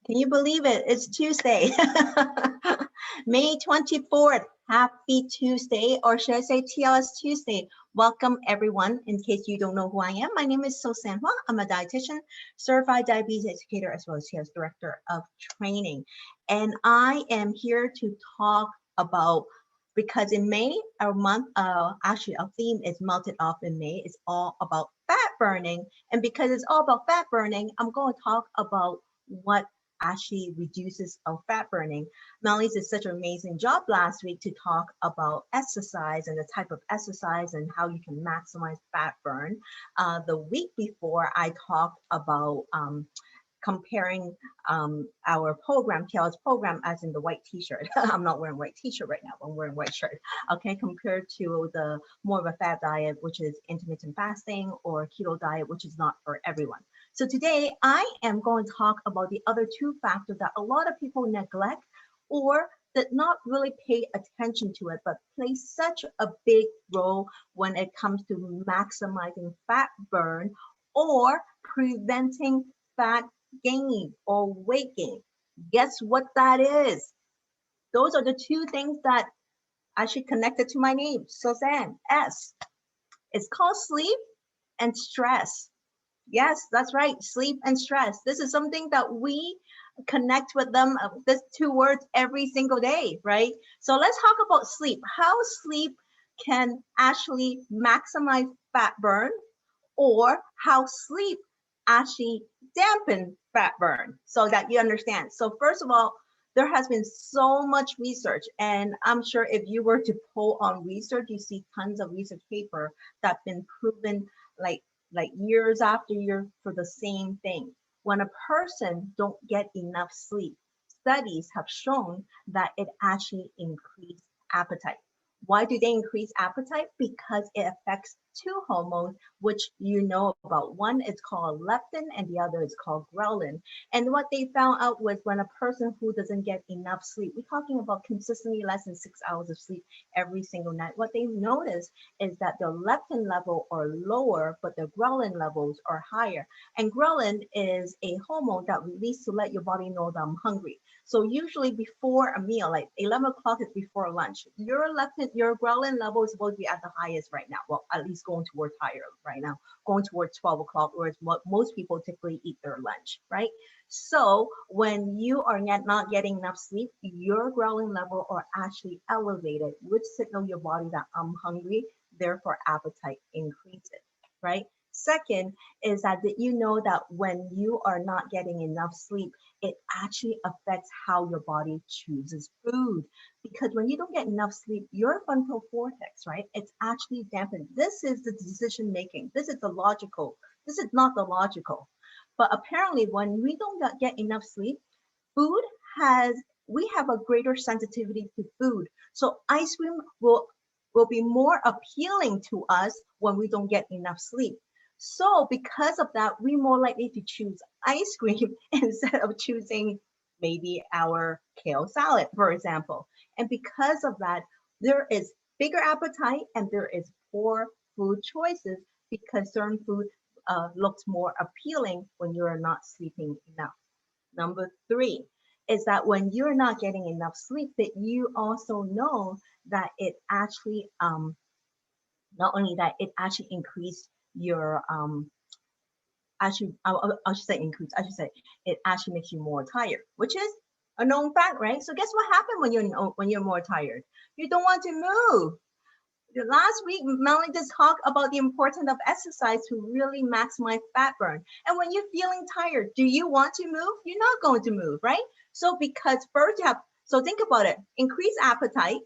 Can you believe it? It's Tuesday, May 24th. Happy Tuesday, or should I say TLS Tuesday? Welcome, everyone. In case you don't know who I am, my name is Sosan Hua. I'm a dietitian, certified diabetes educator, as well as TLS director of training. And I am here to talk about, because in May, our month, actually, our theme is Melted Off in May. It's all about fat burning. And because it's all about fat burning, I'm going to talk about what actually reduces our fat burning. Melanie did such an amazing job last week to talk about exercise and the type of exercise and how you can maximize fat burn. The week before, I talked about comparing our program, Kayla's program, as in the white t-shirt. I'm not wearing white t-shirt right now, but I'm wearing white shirt. Okay, compared to the more of a fat diet, which is intermittent fasting, or keto diet, which is not for everyone. So today I am going to talk about the other two factors that a lot of people neglect or did not really pay attention to it, but play such a big role when it comes to maximizing fat burn or preventing fat gain or weight gain. Guess what that is? Those are the two things that actually connected to my name, Suzanne S. It's called sleep and stress. Yes, that's right. Sleep and stress. This is something that we connect with them, these two words every single day, right? So let's talk about sleep. How sleep can actually maximize fat burn, or how sleep actually dampen fat burn, so that you understand. So first of all, there has been so much research, and I'm sure if you were to pull on research, you see tons of research paper that's been proven like years after year for the same thing. When a person don't get enough sleep, studies have shown that it actually increases appetite. Why do they increase appetite? Because it affects two hormones, which you know about. One is called leptin and the other is called ghrelin. And what they found out was when a person who doesn't get enough sleep, we're talking about consistently less than 6 hours of sleep every single night, what they notice is that their leptin level are lower, but their ghrelin levels are higher. And ghrelin is a hormone that releases to let your body know that I'm hungry. So usually before a meal, like 11 o'clock is before lunch, your ghrelin level is supposed to be at the highest right now. Well, at least going towards higher right now, going towards 12 o'clock, whereas what most people typically eat their lunch, right? So when you are not getting enough sleep, your ghrelin level are actually elevated, which signal your body that I'm hungry, therefore appetite increases, right? Second is that did you know that when you are not getting enough sleep, it actually affects how your body chooses food. Because when you don't get enough sleep, your frontal cortex, right, it's actually dampened. This is the decision making. This is the logical. This is not the logical. But apparently, when we don't get enough sleep, food has we have a greater sensitivity to food. So ice cream will be more appealing to us when we don't get enough sleep. So because of that, we're more likely to choose ice cream instead of choosing maybe our kale salad, for example. And because of that, there is bigger appetite and there is poor food choices because certain food looks more appealing when you are not sleeping enough. Number three is that when you're not getting enough sleep, that you also know that it actually not only that it actually increase your actually I should say increase I should say it actually makes you more tired, which is a known fact, right? So guess what happened when you're more tired? You don't want to move. Last week, Melanie just talked about the importance of exercise to really maximize fat burn. And when you're feeling tired, do you want to move? You're not going to move, right? So because first you have, so think about it, increased appetite,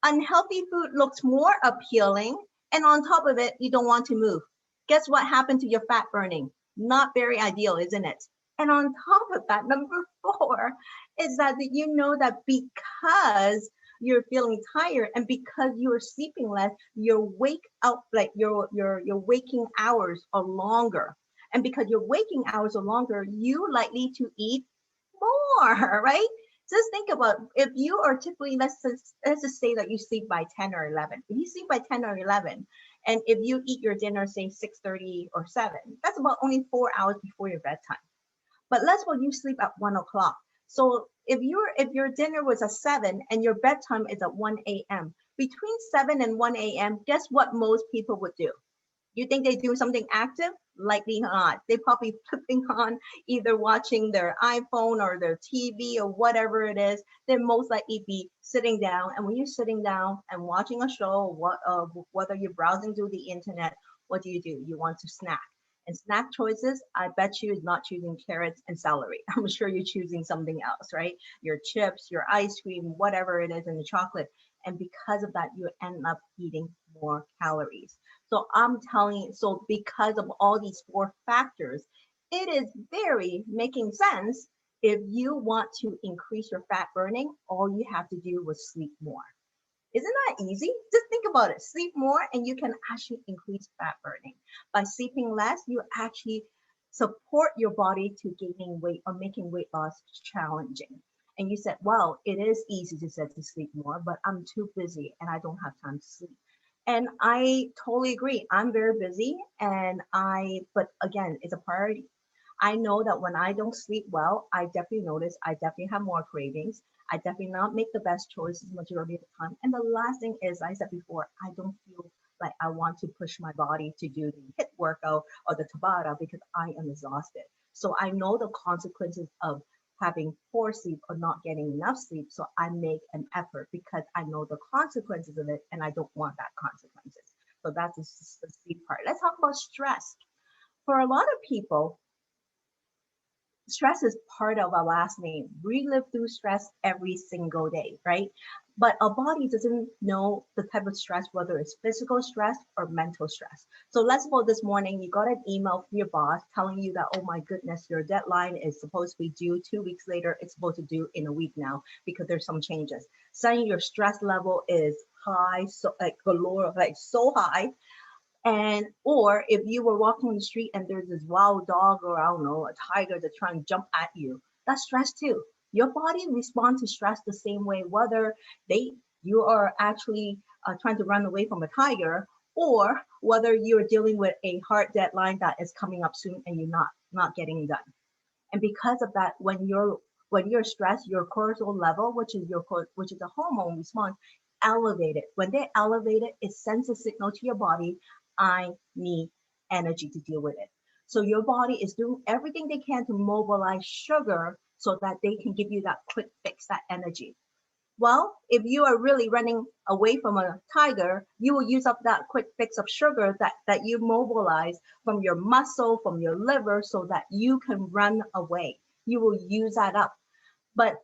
unhealthy food looks more appealing, and on top of it, you don't want to move. Guess what happened to your fat burning? Not very ideal, isn't it? And on top of that, number four is that you know that because you're feeling tired and because you're sleeping less, your wake up like your waking hours are longer. And because your waking hours are longer, you likely to eat more, right? Just think about if you are typically let's just say that you sleep by 10 or 11. If you sleep by 10 or 11, and if you eat your dinner say 6:30 or 7, that's about only 4 hours before your bedtime. But let's say you sleep at 1 o'clock. So if your dinner was at 7 and your bedtime is at 1 a.m., between 7 and 1 a.m., guess what most people would do? You think they do something active? Likely not. They probably flipping on, either watching their iPhone or their TV or whatever it is. They most likely be sitting down. And when you're sitting down and watching a show, whether you're browsing through the internet, what do? You want to snack. And snack choices, I bet you is not choosing carrots and celery. I'm sure you're choosing something else, right? Your chips, your ice cream, whatever it is, and the chocolate. And because of that, you end up eating more calories. So I'm telling you, so because of all these four factors, it is very making sense. If you want to increase your fat burning, all you have to do was sleep more. Isn't that easy? Just think about it. Sleep more and you can actually increase fat burning. By sleeping less, you actually support your body to gaining weight or making weight loss challenging. And you said, well, it is easy to say to sleep more, but I'm too busy and I don't have time to sleep. And I totally agree. I'm very busy but again, it's a priority. I know that when I don't sleep well, I definitely notice I definitely have more cravings. I definitely not make the best choices majority of the time. And the last thing is, I said before, I don't feel like I want to push my body to do the HIIT workout or the Tabata because I am exhausted. So I know the consequences of having poor sleep or not getting enough sleep. So I make an effort because I know the consequences of it and I don't want that consequences. So that's the sleep part. Let's talk about stress. For a lot of people, stress is part of our last name. We live through stress every single day, right? But our body doesn't know the type of stress, whether it's physical stress or mental stress. So let's suppose this morning you got an email from your boss telling you that, oh my goodness, your deadline is supposed to be due 2 weeks later. It's supposed to due in a week now because there's some changes. Suddenly your stress level is high, so like galore, like so high. And or if you were walking on the street and there's this wild dog or I don't know, a tiger that's trying to jump at you, that's stress too. Your body responds to stress the same way, whether you are actually trying to run away from a tiger or whether you're dealing with a hard deadline that is coming up soon and you're not getting done. And because of that, when you're stressed, your cortisol level, which is a hormone response, elevated. When they elevate it, it sends a signal to your body, I need energy to deal with it. So your body is doing everything they can to mobilize sugar so that they can give you that quick fix, that energy. Well, if you are really running away from a tiger, you will use up that quick fix of sugar that you mobilize from your muscle, from your liver, so that you can run away. You will use that up. But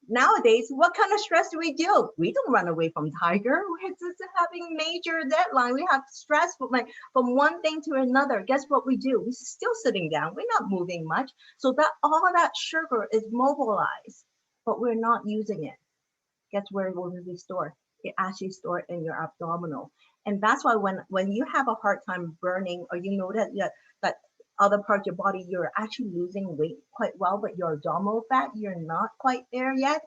nowadays, what kind of stress do we do? We don't run away from tiger. We're just having major deadline. We have stress from one thing to another. Guess what we do? We're still sitting down. We're not moving much. So that all that sugar is mobilized, but we're not using it. Guess where it will be stored? It actually stored in your abdominal. And that's why when you have a hard time burning or you know that other parts of your body, you're actually losing weight quite well, but your abdominal fat, you're not quite there yet.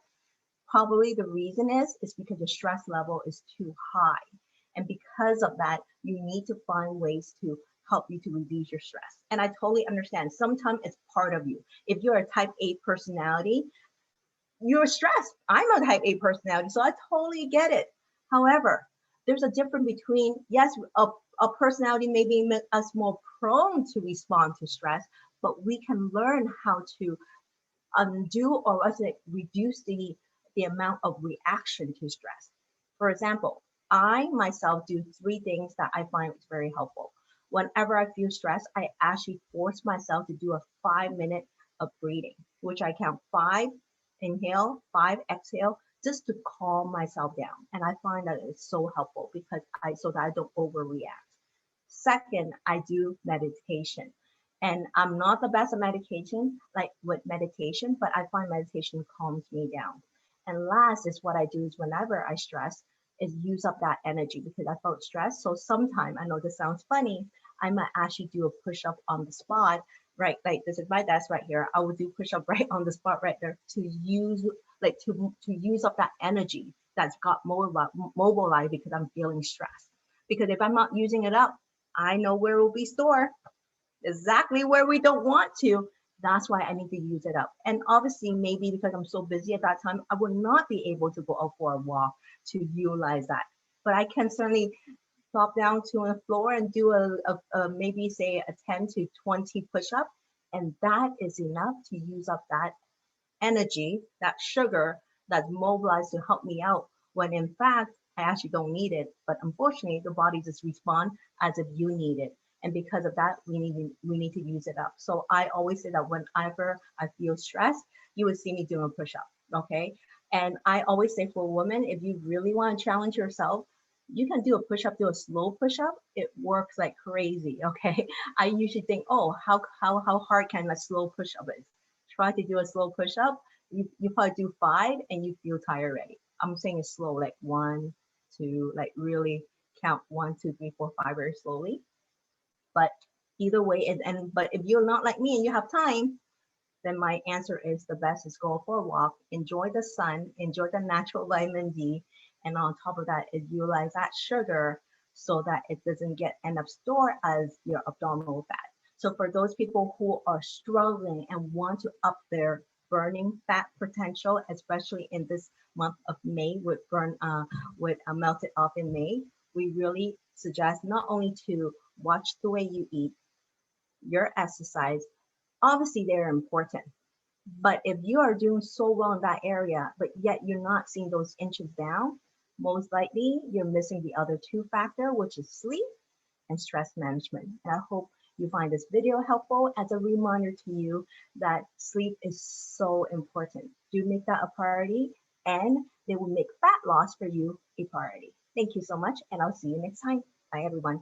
Probably the reason is because your stress level is too high. And because of that, you need to find ways to help you to reduce your stress. And I totally understand. Sometimes it's part of you. If you're a type A personality, you're stressed. I'm a type A personality, so I totally get it. However, there's a difference between, yes, a personality may be make us more prone to respond to stress, but we can learn how to undo or reduce the amount of reaction to stress. For example, I myself do three things that I find is very helpful. Whenever I feel stressed, I actually force myself to do a 5 minute of breathing, which I count 5 inhale, 5 exhale, just to calm myself down. And I find that it's so helpful because so that I don't overreact. Second, I do meditation. And I'm not the best at meditation, like with meditation, but I find meditation calms me down. And last is what I do is whenever I stress, is use up that energy because I felt stressed. So sometime, I know this sounds funny, I might actually do a push up on the spot, right? Like this is my desk right here. I would do push up right on the spot right there to use up that energy that's got mobilized because I'm feeling stressed. Because if I'm not using it up, I know where it will be stored, exactly where we don't want to. That's why I need to use it up. And obviously, maybe because I'm so busy at that time, I would not be able to go out for a walk to utilize that. But I can certainly drop down to the floor and do a maybe say a 10 to 20 push up. And that is enough to use up that energy, that sugar that's mobilized to help me out when in fact I actually don't need it. But unfortunately, the body just respond as if you need it. And because of that, we need to use it up. So I always say that whenever I feel stressed, you would see me doing a push-up. Okay. And I always say for women, if you really want to challenge yourself, you can do a push-up, do a slow push-up. It works like crazy. Okay. I usually think, oh, how hard can a slow push-up is? Try to do a slow push-up. You probably do 5 and you feel tired already. I'm saying it's slow, like 1, 2, like really count 1, 2, 3, 4, 5 very slowly. But either way, but if you're not like me and you have time, then my answer is the best is go for a walk, enjoy the sun, enjoy the natural vitamin D, and on top of that is utilize that sugar so that it doesn't get end up stored as your abdominal fat. So for those people who are struggling and want to up their burning fat potential, especially in this month of May with melted off in May, we really suggest not only to watch the way you eat, your exercise, obviously they're important. But if you are doing so well in that area, but yet you're not seeing those inches down, most likely you're missing the other two factor, which is sleep and stress management. And I hope you find this video helpful as a reminder to you that sleep is so important. Do make that a priority and they will make fat loss for you a priority. Thank you so much and I'll see you next time. Bye everyone.